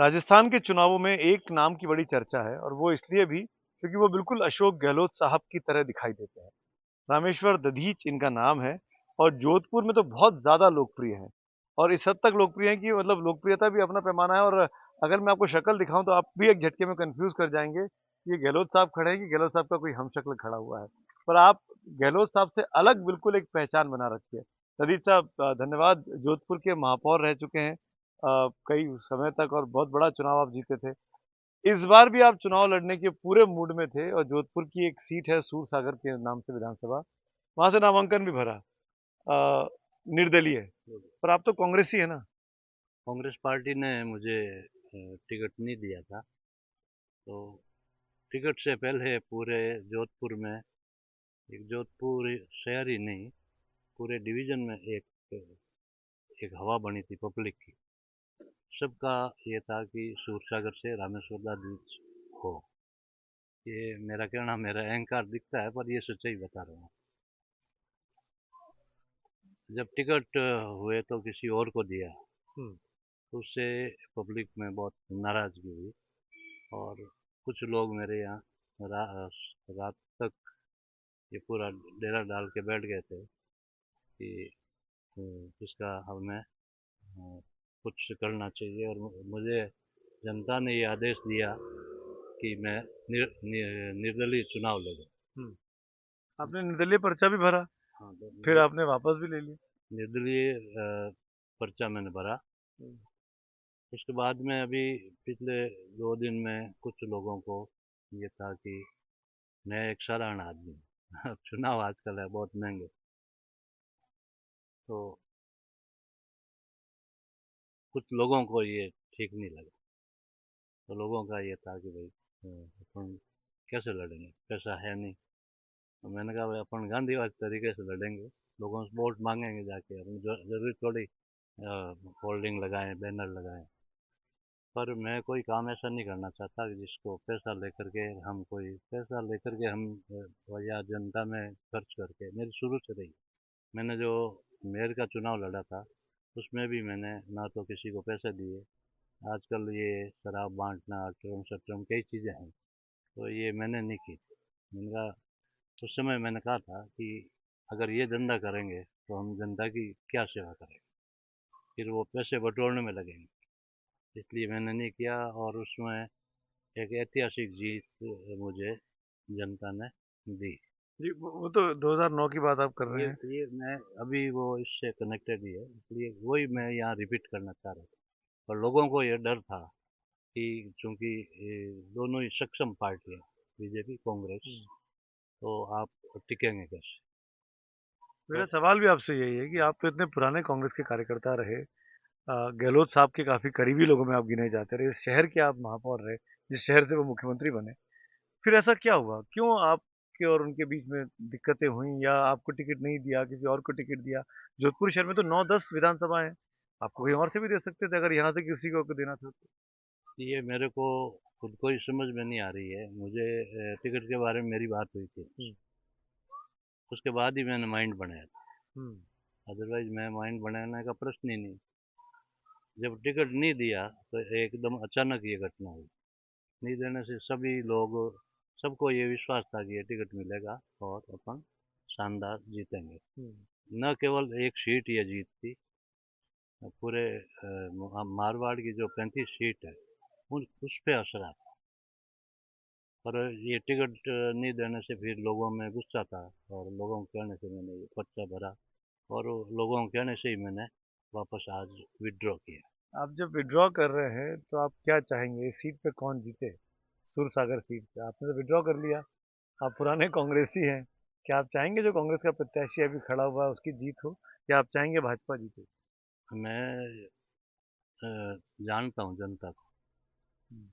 राजस्थान के चुनावों में एक नाम की बड़ी चर्चा है और वो इसलिए भी क्योंकि वो बिल्कुल अशोक गहलोत साहब की तरह दिखाई देते हैं। रामेश्वर दधीच इनका नाम है और जोधपुर में तो बहुत ज़्यादा लोकप्रिय हैं और इस हद तक लोकप्रिय हैं कि मतलब लोकप्रियता भी अपना पैमाना है और अगर मैं आपको शक्ल दिखाऊँ तो आप भी एक झटके में कन्फ्यूज़ कर जाएँगे कि ये गहलोत साहब खड़े हैं कि गहलोत साहब का कोई हमशक्ल खड़ा हुआ है। पर आप गहलोत साहब से अलग बिल्कुल एक पहचान बना रखी है। दधीच साहब धन्यवाद जोधपुर के महापौर रह चुके हैं कई समय तक और बहुत बड़ा चुनाव आप जीते थे। इस बार भी आप चुनाव लड़ने के पूरे मूड में थे और जोधपुर की एक सीट है सूरसागर के नाम से विधानसभा, वहाँ से नामांकन भी भरा निर्दलीय। पर आप तो कांग्रेसी है ना? कांग्रेस पार्टी ने मुझे टिकट नहीं दिया था। तो टिकट से पहले पूरे जोधपुर में, एक जोधपुर शहर ही नहीं, पूरे डिवीज़न में एक एक हवा बनी थी पब्लिक की। सबका ये था कि सूरसागर से रामेश्वर बीच हो। ये मेरा कहना, मेरा अहंकार दिखता है, पर ये सच्चाई बता रहा हूँ। जब टिकट हुए तो किसी और को दिया, हुँ। तो उससे पब्लिक में बहुत नाराज़गी हुई और कुछ लोग मेरे यहाँ रा रात तक ये पूरा डेरा डाल के बैठ गए थे कि इसका हमें कुछ करना चाहिए। और मुझे जनता ने ये आदेश दिया कि मैं निर्दलीय चुनाव लड़ूं। हुँ। आपने निर्दलीय पर्चा भी भरा, हाँ, तो फिर आपने वापस भी ले लिया। निर्दलीय पर्चा मैंने भरा। हुँ। उसके बाद में अभी पिछले 2 दिन में कुछ लोगों को ये था कि मैं एक साधारण आदमी हूँ। चुनाव आजकल है बहुत महंगे, तो कुछ लोगों को ये ठीक नहीं लगा। तो लोगों का ये था कि भाई अपन कैसे लड़ेंगे, पैसा है नहीं। तो मैंने कहा भाई अपन गांधीवाद तरीके से लड़ेंगे, लोगों से वोट मांगेंगे जाके। अपन जरूरी थोड़ी होल्डिंग लगाएं, बैनर लगाएं। पर मैं कोई काम ऐसा नहीं करना चाहता कि जिसको पैसा लेकर के हम या जनता में खर्च करके। मेरी शुरू से रही, मैंने जो मेयर का चुनाव लड़ा था उसमें भी मैंने ना तो किसी को पैसे दिए। आजकल ये शराब बांटना, अटरम शटरम कई चीज़ें हैं, तो ये मैंने नहीं की थी। मैंने कहा, उस समय मैंने कहा था कि अगर ये धंधा करेंगे तो हम जनता की क्या सेवा करेंगे, फिर वो पैसे बटोरने में लगेंगे। इसलिए मैंने नहीं किया और उसमें एक ऐतिहासिक जीत मुझे जनता ने दी। जी, वो तो 2009 की बात आप कर रहे हैं। ये मैं अभी वो इससे कनेक्टेड ही है, इसलिए वही मैं यहाँ रिपीट करना चाह रहा था। और लोगों को ये डर था कि चूंकि ये दोनों ही सक्षम पार्टी है, बीजेपी कांग्रेस, हुँ। तो आप टिकेंगे कैसे। मेरा तो सवाल भी आपसे यही है कि आप तो इतने पुराने कांग्रेस के कार्यकर्ता रहे गहलोत साहब के काफ़ी करीबी लोगों में आप गिने जाते रहे, इस शहर के आप महापौर रहे, जिस शहर से वो मुख्यमंत्री बने। फिर ऐसा क्या हुआ? क्यों आपके और उनके बीच में दिक्कतें हुईं या आपको टिकट नहीं दिया, किसी और को टिकट दिया? जोधपुर शहर में तो 9-10 विधानसभा हैं। आपको कहीं और से भी दे सकते थे अगर यहाँ से किसी को देना था तो। ये मेरे को खुद को ही समझ में नहीं आ रही है। मुझे टिकट के बारे में मेरी बात हुई थी, हुँ, उसके बाद ही मैंने माइंड बनाया था। हुँ, अदरवाइज मैं माइंड बनाने का प्रश्न ही नहीं। जब टिकट नहीं दिया तो एकदम अचानक ये घटना हुई। नहीं देने से सभी लोग, सबको ये विश्वास था कि ये टिकट मिलेगा और अपन शानदार जीतेंगे। हुँ। न केवल एक सीट ये जीत थी, पूरे मारवाड़ की जो 35 सीट है उस पे असर आता। पर ये टिकट नहीं देने से फिर लोगों में गुस्सा था और लोगों के कहने से मैंने ये पर्चा भरा और लोगों के कहने से ही मैंने वापस आज विड्रॉ किया। आप जब विथड्रॉ कर रहे हैं तो आप क्या चाहेंगे? इस सीट पे कौन जीते? सूरसागर सीट पे। आपने तो विथड्रॉ कर लिया, आप पुराने कांग्रेसी हैं। क्या आप चाहेंगे जो कांग्रेस का प्रत्याशी अभी खड़ा हुआ है उसकी जीत हो या आप चाहेंगे भाजपा जीते? मैं जानता हूँ जनता को। हुँ।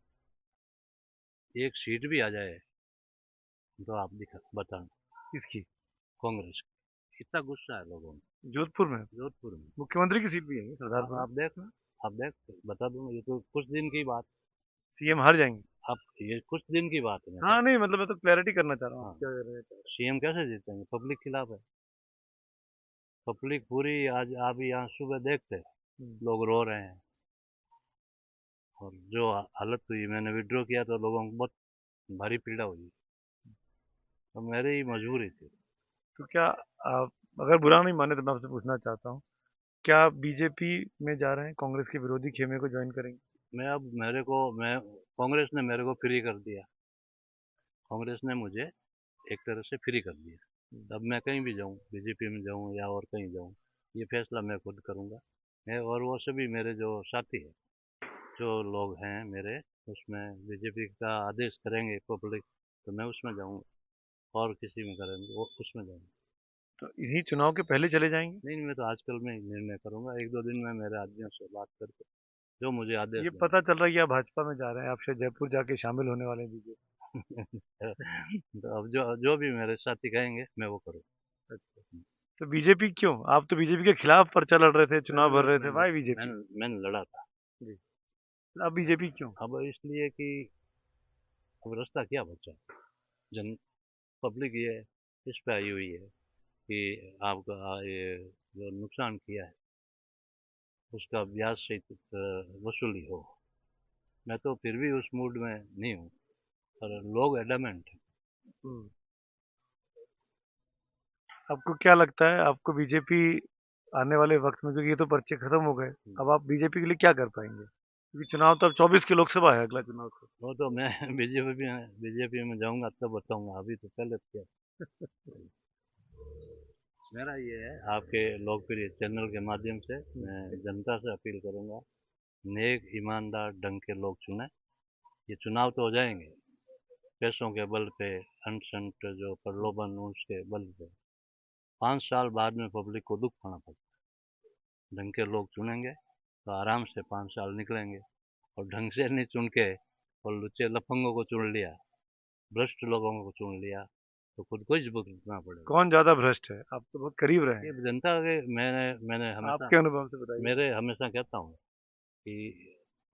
एक सीट भी आ जाए तो आप दिखा बताना, किसकी? कांग्रेस की। इतना गुस्सा है लोगों में जोधपुर में? जोधपुर में। मुख्यमंत्री की सीट भी है सरदारपुर में? आप देखना, आप देख, बता दूंगा। ये तो कुछ दिन की बात। सीएम हार जाएँगे? आप ये कुछ दिन की बात है, मैं हाँ, कहता नहीं मतलब मैं तो क्लैरिटी करना चाह रहा हूँ, हूँ। आप हाँ, क्या कहना चाह रहे सीएम कैसे जीतेंगे, पब्लिक खिलाफ है। पब्लिक पूरी, आज आप यहाँ सुबह देखते हैं? हुँ, लोग रो रहे हैं। और जो हालत हुई, मैंने विड्रॉ किया तो लोगों को बहुत भारी पीड़ा हुई, तो मेरी मजबूरी थी। तो क्या आप अगर बुरा नहीं माने तो मैं आपसे पूछना चाहता हूँ, क्या आप बीजेपी में जा रहे हैं, कांग्रेस के विरोधी खेमे को ज्वाइन करेंगे? मैं कांग्रेस ने मेरे को फ्री कर दिया, कांग्रेस ने मुझे एक तरह से फ्री कर दिया। अब मैं कहीं भी जाऊं, बीजेपी में जाऊं या और कहीं जाऊं, ये फैसला मैं खुद करूंगा। मैं और वो सभी मेरे जो साथी हैं, जो लोग हैं मेरे, उसमें बीजेपी का आदेश करेंगे पब्लिक तो मैं उसमें जाऊँ, और किसी में करेंगे वो उसमें जाऊँ। तो इसी चुनाव के पहले चले जाएंगे? नहीं, मैं तो आजकल में ही निर्णय करूंगा, एक दो दिन में मेरे आदमियों से बात करके जो मुझे आदेश ये देंगे। पता चल रहा है कि आप भाजपा में जा रहे हैं, आप शायद जयपुर जाके शामिल होने वाले हैं बीजेपी। तो अब जो जो भी मेरे साथी कहेंगे मैं वो करूँ। अच्छा, तो बीजेपी क्यों? आप तो बीजेपी के खिलाफ पर्चा लड़ रहे थे, चुनाव भर रहे थे, वाई बीजेपी? मैंने लड़ा था। जी, अब बीजेपी क्यों? अब इसलिए कि अब रास्ता क्या बचा, जन पब्लिक ये इस पे आई हुई है कि आपका ये जो नुकसान किया है उसका ब्याज सहित वसूली हो। मैं तो फिर भी उस मूड में नहीं हूँ, पर लोग एडमेंट हैं। हम्म, आपको क्या लगता है, आपको बीजेपी आने वाले वक्त में, क्योंकि ये तो पर्चे खत्म हो गए, अब आप बीजेपी के लिए क्या कर पाएंगे, क्योंकि चुनाव तो अब 24 की लोकसभा है, अगला चुनाव तो। वो तो मैं बीजेपी में जाऊंगा तब बताऊंगा, अभी तो पहले तो क्या। मेरा ये है, आपके लोकप्रिय चैनल के माध्यम से मैं जनता से अपील करूंगा, नेक ईमानदार ढंग के लोग चुने। ये चुनाव तो हो जाएंगे पैसों के बल पे, अंट संट जो प्रलोभन उसके बल पे, 5 साल बाद में पब्लिक को दुख खाना पड़ता है। ढंग के लोग चुनेंगे तो आराम से 5 साल निकलेंगे, और ढंग से नहीं चुन के और लुच्चे लफंगों को चुन लिया, भ्रष्ट लोगों को चुन लिया, तो खुद को ही भुगतना पड़ेगा। कौन ज्यादा भ्रष्ट है? आप तो बहुत करीब रहे ये हैं, जनता के, मैंने मैंने हमेशा आपके अनुभव से बताइए। मेरे हमेशा कहता हूँ कि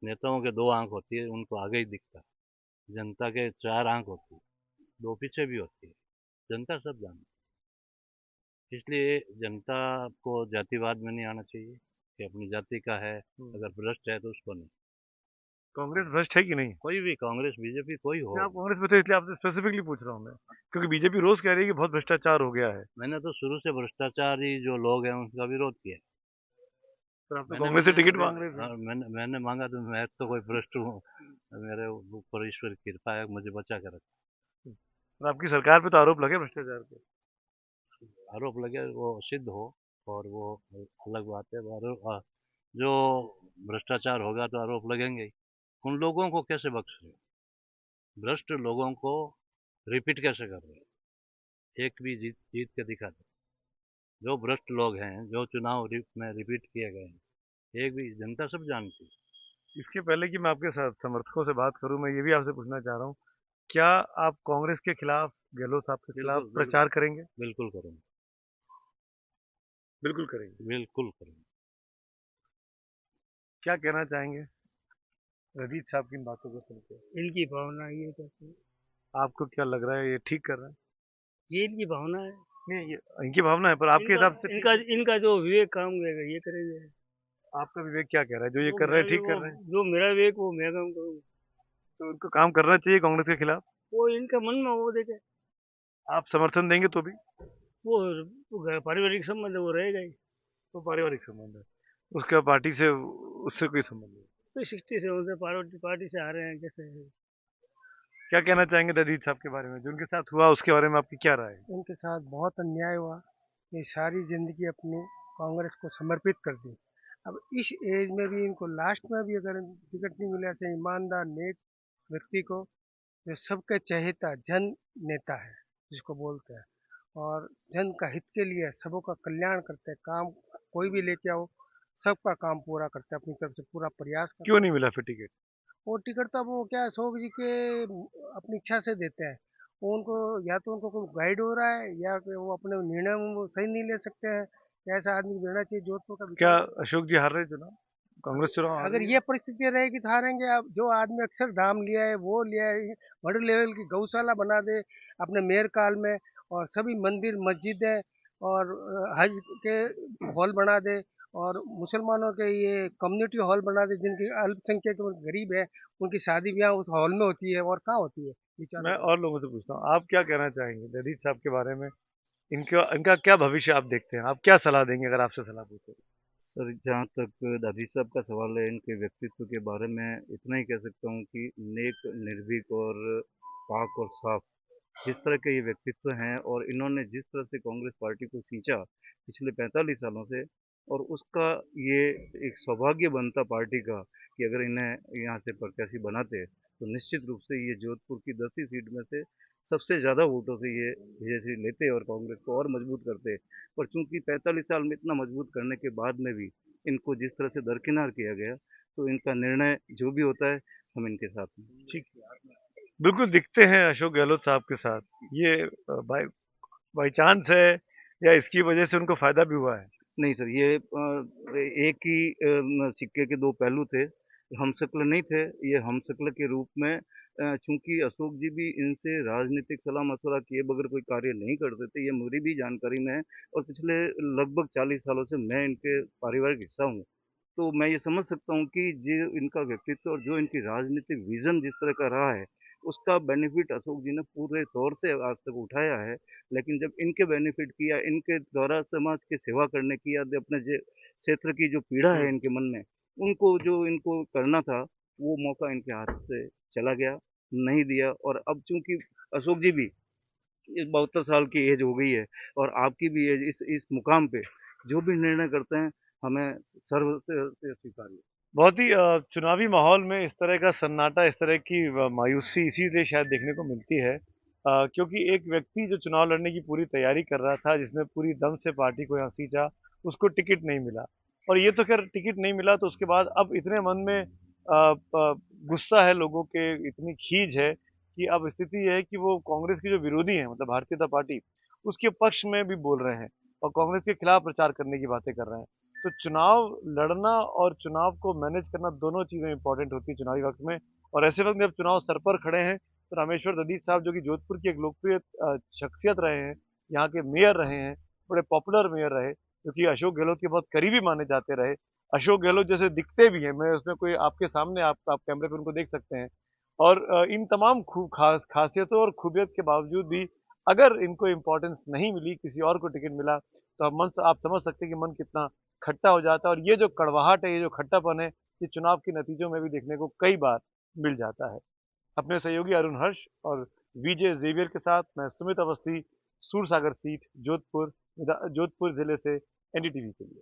नेताओं के दो आंख होती है, उनको आगे ही दिखता है। जनता के चार आंख होती है, दो पीछे भी होती है। जनता सब जानती है। इसलिए जनता को जातिवाद में नहीं आना चाहिए कि अपनी जाति का है, हम्म, अगर भ्रष्ट है तो उसको नहीं। कांग्रेस भ्रष्ट है कि नहीं? कोई भी, कांग्रेस बीजेपी कोई हो। नहीं, आप कांग्रेस में थे इसलिए आपसे स्पेसिफिकली पूछ रहा हूँ मैं, क्योंकि बीजेपी रोज कह रही है कि बहुत भ्रष्टाचार हो गया है। मैंने तो शुरू से भ्रष्टाचारी जो लोग हैं उनका विरोध किया। पर आप तो मैंने कांग्रेस से मैंने टिकट अभी मांग रहे थे। मैंने मांगा तो मैं तो कोई भ्रष्ट हूँ? मेरे ऊपर ईश्वर की कृपा है, मुझे बचा कर रखा। और आपकी सरकार पे तो आरोप लगे भ्रष्टाचार के। आरोप लगे वो सिद्ध हो और वो अलग बात है। जो भ्रष्टाचार होगा तो आरोप लगेंगे ही। उन लोगों को कैसे बख्श रहे हो? भ्रष्ट लोगों को रिपीट कैसे कर रहे हो? एक भी जीत जीत के दिखा दो। जो भ्रष्ट लोग हैं, जो चुनाव में रिपीट किए गए हैं, एक भी, जनता सब जानती है। इसके पहले कि मैं आपके साथ समर्थकों से बात करूं, मैं ये भी आपसे पूछना चाह रहा हूँ, क्या आप कांग्रेस के खिलाफ, गहलोत साहब के खिलाफ बिल्कुल बिल्कुल। प्रचार करेंगे? बिल्कुल करूँगा। बिल्कुल करेंगे। बिल्कुल करूँगा। क्या कहना चाहेंगे रजीत साहब की इन बातों को सुनकर? इनकी भावना ये कहती है, आपको क्या लग रहा है, ये ठीक कर रहे हैं? ये इनकी भावना है। नहीं, ये इनकी भावना है, पर आपके इनका हिसाब से इनका इनका जो विवेक काम करेगा ये करेंगे। आपका विवेक क्या कह रहा है, जो ये जो कर रहे मेरा हैं भी ठीक वो कर रहे हैं? जो मेरा विवेक वो मैं काम करूँ। तो उनको काम करना चाहिए कांग्रेस के खिलाफ? वो इनके मन में वो देखे, आप समर्थन देंगे तो भी? वो पारिवारिक संबंध है, वो रहेगा ही। तो पारिवारिक संबंध है, उसका पार्टी से, उससे कोई संबंध नहीं। तो 60 से उनसे पार्टी से आ रहे हैं कैसे। क्या कहना चाहेंगे रजीत साहब के बारे में, जो उनके साथ हुआ उसके बारे में आपकी क्या राय है? उनके साथ बहुत अन्याय हुआ। ये सारी ज़िंदगी अपनी कांग्रेस को समर्पित कर दी। अब इस एज में भी इनको लास्ट में भी अगर टिकट नहीं मिला, ऐसे ईमानदार नेक व्यक्ति को, जो सबके चहेता जन नेता है जिसको बोलते हैं, और जन का हित के लिए सबों का कल्याण करते हैं, काम कोई भी लेके आओ सबका काम पूरा करते हैं, अपनी तरफ से पूरा प्रयास क्यों करते हैं। नहीं मिला फिर टिकट? और टिकट तब वो क्या है, शोक जी के अपनी इच्छा से देते हैं। वो उनको या तो उनको कोई गाइड हो रहा है, या फिर वो अपने निर्णय में वो सही नहीं ले सकते हैं। ऐसा आदमी देना चाहिए, जोधपुर का क्या विकास। अशोक जी हार रहे चुनाव, कांग्रेस चुनाव हार अगर रही है? ये परिस्थिति रहेगी तो हारेंगे। अब जो आदमी अक्सर दाम लिया है वो लिया है, बड़े लेवल की गौशाला बना दे अपने मेयर काल में, और सभी मंदिर मस्जिदें और हज के हॉल बना दे, और मुसलमानों के ये कम्युनिटी हॉल बना दे, जिनकी अल्पसंख्यक गरीब है, उनकी शादी ब्याह उस हॉल में होती है और कहाँ होती है विचारों मैं का। और लोगों से पूछता हूँ, आप क्या कहना चाहेंगे दलीप साहब के बारे में? इनका इनका क्या भविष्य आप देखते हैं? आप क्या सलाह देंगे अगर आपसे सलाह पूछे? सर, जहाँ तक दादी साहब का सवाल है, इनके व्यक्तित्व के बारे में इतना ही कह सकता हूँ कि नेक, निर्भीक और पाक और साफ, जिस तरह के ये व्यक्तित्व हैं और इन्होंने जिस तरह से कांग्रेस पार्टी को सींचा पिछले 45 सालों से, और उसका ये एक सौभाग्य बनता पार्टी का कि अगर इन्हें यहाँ से प्रत्याशी बनाते तो निश्चित रूप से ये जोधपुर की 10 ही सीट में से सबसे ज़्यादा वोटों से ये विजयश्री लेते और कांग्रेस को और मजबूत करते। पर चूंकि 45 साल में इतना मजबूत करने के बाद में भी इनको जिस तरह से दरकिनार किया गया, तो इनका निर्णय जो भी होता है, हम इनके साथ हैं। ठीक, बिल्कुल दिखते हैं अशोक गहलोत साहब के साथ। ये बाय बाय चांस है या इसकी वजह से उनको फ़ायदा भी हुआ है? नहीं सर, ये एक ही सिक्के के दो पहलू थे। हमशक्ल नहीं थे, ये हमशक्ल के रूप में चूँकि अशोक जी भी इनसे राजनीतिक सलाह-मशवरा किए बगैर कोई कार्य नहीं करते थे, ये मेरी भी जानकारी में है और पिछले लगभग 40 सालों से मैं इनके पारिवारिक हिस्सा हूँ। तो मैं ये समझ सकता हूँ कि जो इनका व्यक्तित्व और जो इनकी राजनीतिक विज़न जिस तरह का रहा है, उसका बेनिफिट अशोक जी ने पूरे तौर से आज तक उठाया है। लेकिन जब इनके बेनिफिट की या इनके द्वारा समाज की सेवा करने की या अपने जे क्षेत्र की जो पीड़ा है हुँ। इनके मन में, उनको जो इनको करना था, वो मौका इनके हाथ से चला गया, नहीं दिया। और अब चूँकि अशोक जी भी इस 72 साल की एज हो गई है और आपकी भी एज इस मुकाम पे जो भी निर्णय करते हैं, हमें सर्व से स्वीकार्य है। बहुत ही चुनावी माहौल में इस तरह का सन्नाटा, इस तरह की मायूसी इसीलिए शायद देखने को मिलती है क्योंकि एक व्यक्ति जो चुनाव लड़ने की पूरी तैयारी कर रहा था, जिसने पूरी दम से पार्टी को यहाँ सींचा, उसको टिकट नहीं मिला। और ये तो खैर टिकट नहीं मिला तो उसके बाद अब इतने मन में गुस्सा है लोगों के, इतनी खीज है कि अब स्थिति ये है कि वो कांग्रेस के जो विरोधी हैं, मतलब भारतीय जनता पार्टी, उसके पक्ष में भी बोल रहे हैं और कांग्रेस के खिलाफ प्रचार करने की बातें कर रहे हैं। तो चुनाव लड़ना और चुनाव को मैनेज करना दोनों चीज़ें इम्पोर्टेंट होती हैं चुनावी वक़्त में और ऐसे वक़्त में जब चुनाव सर पर खड़े हैं, तो रामेश्वर दधीच साहब जो कि जोधपुर की एक लोकप्रिय शख्सियत रहे हैं, यहाँ के मेयर रहे हैं, बड़े पॉपुलर मेयर रहे, जो कि अशोक गहलोत के बहुत करीबी माने जाते रहे। अशोक गहलोत जैसे दिखते भी हैं, मैं उसमें कोई आपके सामने आप कैमरे पे उनको देख सकते हैं और इन तमाम ख़ासियतों और खूबियत के बावजूद भी अगर इनको इम्पोर्टेंस नहीं मिली, किसी और को टिकट मिला, तो आप समझ सकते हैं कि मन कितना खट्टा हो जाता है और ये जो कड़वाहट है, ये जो खट्टापन है, ये चुनाव के नतीजों में भी देखने को कई बार मिल जाता है। अपने सहयोगी अरुण हर्ष और विजय ज़ेवियर के साथ मैं सुमित अवस्थी, सूरसागर सीट, जोधपुर जिले से एनडीटीवी के लिए।